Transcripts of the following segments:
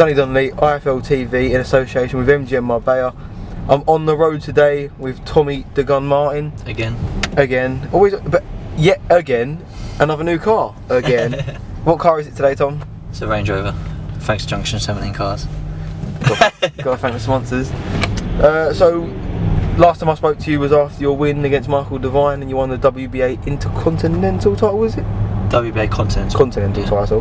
Sonny Donnelly, IFL TV, in association with Mgm Marbella. I'm on the road today with Tommy the Gun Martin. Again. Always, but yet again, another new car. Again. What car is it today, Tom? It's a Range Rover. Thanks to Junction 17 Cars. Gotta thank the sponsors. So, last time I spoke to you was after your win against Michael Devine, and you won the WBA Intercontinental title, was it? WBA Continental title.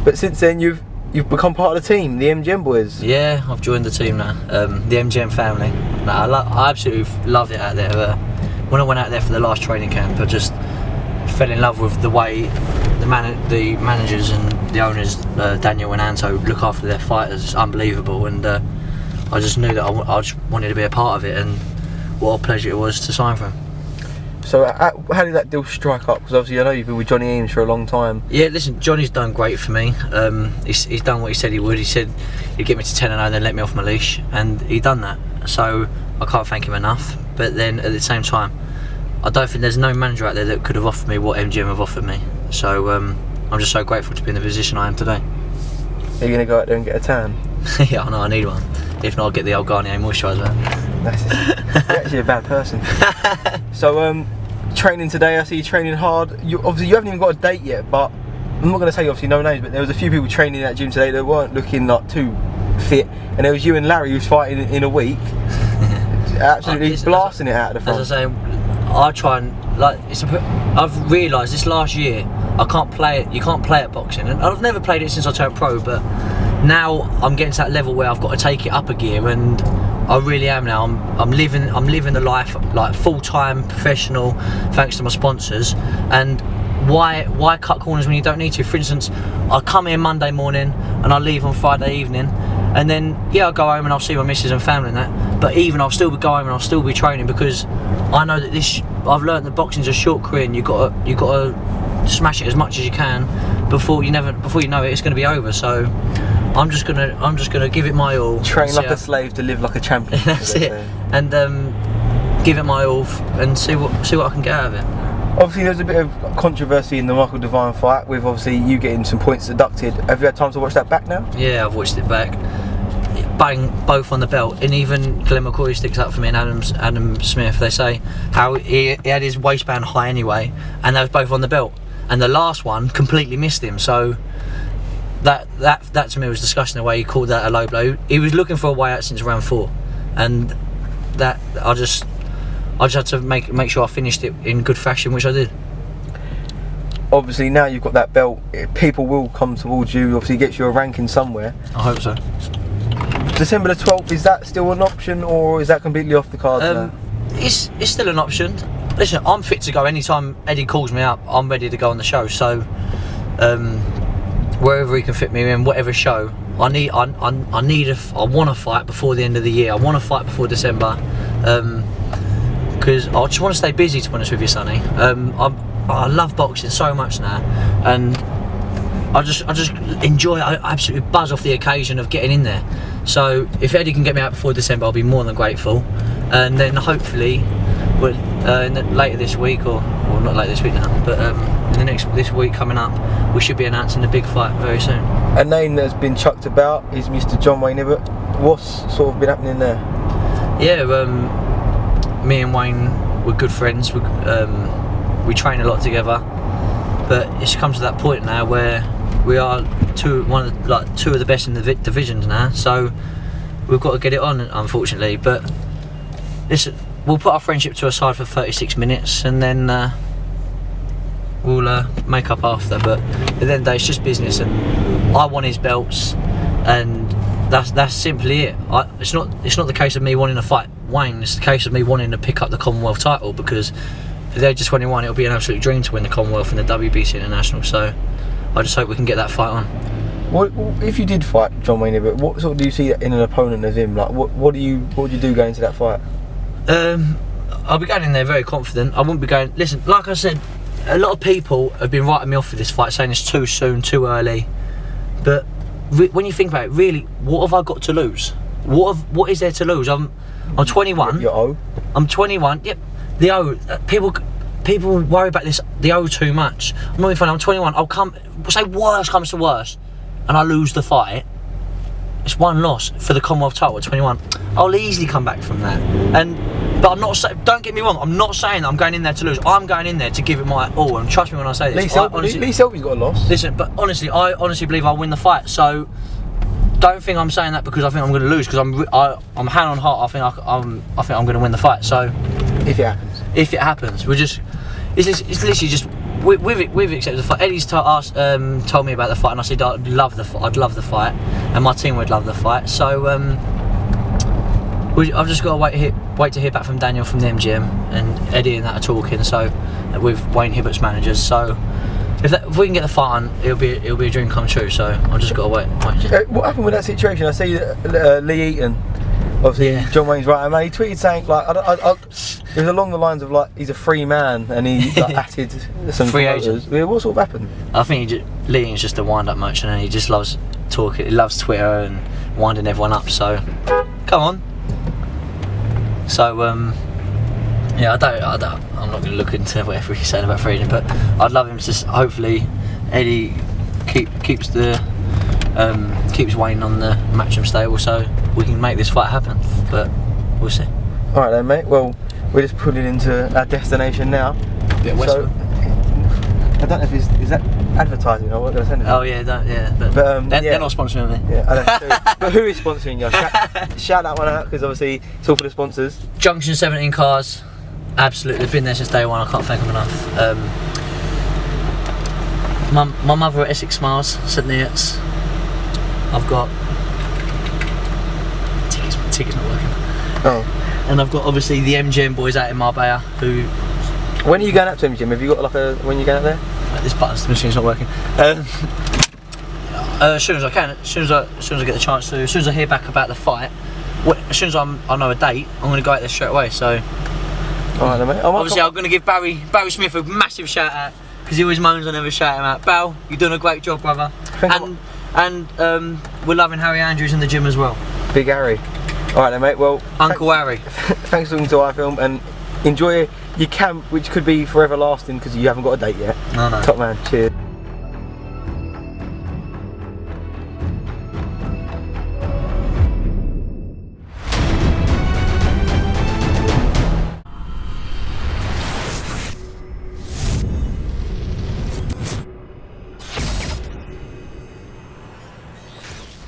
But since then, you've become part of the team, the MGM boys. Yeah, I've joined the team now. The MGM family. I absolutely loved it out there. When I went out there for the last training camp, I just fell in love with the way the managers and the owners, Daniel and Anto, look after their fighters. It's unbelievable, and I just knew that I just wanted to be a part of it, and what a pleasure it was to sign for him. So how did that deal strike up? Because obviously I know you've been with Johnny Eames for a long time. Yeah, listen, Johnny's done great for me. He's done what he said he would. He said he'd get me to 10-0, then let me off my leash, and he done that. So I can't thank him enough. But then at the same time, I don't think there's no manager out there that could have offered me what MGM have offered me. So I'm just so grateful to be in the position I am today. Are you going to go out there and get a tan? Yeah, I know, I need one. If not, I'll get the old Garnier moisturiser. That's it. You're actually a bad person. So, training today, I see you training hard. Obviously, you haven't even got a date yet, but I'm not going to say obviously no names, but there was a few people training in that gym today that weren't looking like too fit, and there was you and Larry who's fighting in a week. Absolutely blasting it out of the front. As I say, I try and I've realised this last year I can't play it. You can't play at boxing, and I've never played it since I turned pro. But now I'm getting to that level where I've got to take it up a gear, and I really am now. I'm living the life like full-time professional, thanks to my sponsors. And why cut corners when you don't need to? For instance, I come here Monday morning and I leave on Friday evening, and then I'll go home and I'll see my missus and family and that. But even I'll still go home and I'll still be training, because I know that I've learned that boxing's a short career, and you got to smash it as much as you can before you know it, it's going to be over. So I'm just gonna give it my all. Train like a slave to live like a champion. That's it. And give it my all and see what I can get out of it. Obviously, there's a bit of controversy in the Michael Devine fight, with obviously you getting some points deducted. Have you had time to watch that back now? Yeah, I've watched it back. Bang, both on the belt, and even Glenn McCoy sticks up for me, and Adam Smith. They say how he had his waistband high anyway, and they was both on the belt, and the last one completely missed him. So that to me was disgusting, the way he called that a low blow. He was looking for a way out since round 4, and that I just had to make sure I finished it in good fashion, which I did. Obviously, now you've got that belt, people will come towards you. Obviously, it gets you a ranking somewhere. I hope so. December the 12th, is that still an option, or is that completely off the cards now? It's still an option. Listen, I'm fit to go anytime Eddie calls me up. I'm ready to go on the show. So wherever he can fit me in, whatever show I want to fight before the end of the year. I want to fight before December, because I just want to stay busy, to be honest with you, Sonny. I love boxing so much now, and I just enjoy it. I absolutely buzz off the occasion of getting in there. So if Eddie can get me out before December, I'll be more than grateful. And then hopefully, later this week, or not later this week now, but this week coming up, we should be announcing the big fight very soon. A name that's been chucked about is Mr. John Wayne Ibbott. What's sort of been happening there? Yeah, me and Wayne were good friends. We train a lot together, but it's come to that point now where we are two of the best in the divisions now. So we've got to get it on, unfortunately. But listen, we'll put our friendship to a side for 36 minutes, and then we'll make up after. But at the end of the day, it's just business, and I want his belts, and that's simply it. It's not the case of me wanting to fight Wayne. It's the case of me wanting to pick up the Commonwealth title, because at the age of 21, it'll be an absolute dream to win the Commonwealth and the WBC International. So I just hope we can get that fight on. What if you did fight John Wayne Ibbott? What sort of do you see in an opponent of him? Like, what would you do going into that fight? I'll be going in there very confident. I wouldn't be going. Listen, like I said, a lot of people have been writing me off for this fight, saying it's too soon, too early. But when you think about it, really, what have I got to lose? What is there to lose? I'm 21. You're O. I'm 21. Yep. The O. People worry about this. The O too much. I'm not even funny. I'm 21. I'll say worst comes to worst, and I lose the fight. it's one loss for the Commonwealth title at 21. I'll easily come back from that. But I'm not saying, don't get me wrong, I'm not saying that I'm going in there to lose. I'm going in there to give it my all, and trust me when I say this. Lee Selby's got a loss. Listen, but honestly, I honestly believe I'll win the fight. So don't think I'm saying that because I think I'm going to lose. Because I'm hand on heart. I think I'm going to win the fight. So if it happens, it's literally just we've accepted the fight. Eddie's told me about the fight, and I said I'd love the fight, and my team would love the fight. So I've just got to wait to hear back from Daniel from the MGM, and Eddie and that are talking. So with Wayne Hibbert's managers. So if we can get the fight on, it'll be a dream come true. So I've just got to wait. What happened with that situation? I see Lee Eaton, obviously John Wayne's right, man. He tweeted saying like it was along the lines of like he's a free man, and he like, added some free agent. What sort of happened? I think Lee Eaton's just a wind-up merchant, and he just loves talking. He loves Twitter and winding everyone up. So come on. So yeah, I'm not going to look into whatever he's saying about free agent, but I'd love him to. Hopefully, Eddie keeps Wayne on the Matchroom stable, so we can make this fight happen. But we'll see. All right then, mate. Well, we're just pulling into our destination now. Yeah, Westwood. I don't know if is that advertising or what they're sending. Oh yeah, but they're not sponsoring me. Yeah, I know. But who is sponsoring you? Shout that one out, because obviously it's all for the sponsors. Junction 17 cars, absolutely. They've been there since day one. I can't thank them enough. My mother at Essex Smiles, St Neots. I've got tickets not working. Oh. And I've got obviously the MGM boys out in Marbella who. When are you going up to MGM? Have you got like when you going up there? This button machine's not working. As soon as I can, as soon as I get the chance to, as soon as I hear back about the fight, as soon as I know a date, I'm going to go out there straight away. So, alright then, mate. Obviously, I'm going to give Barry Smith a massive shout out, because he always moans I never shout him out. Bal, you're doing a great job, brother. And we're loving Harry Andrews in the gym as well. Big Harry. Alright then, mate. Well, Uncle Harry. Thanks for talking to iFilm, and enjoy your camp, which could be forever lasting because you haven't got a date yet. No. Top man. Cheers.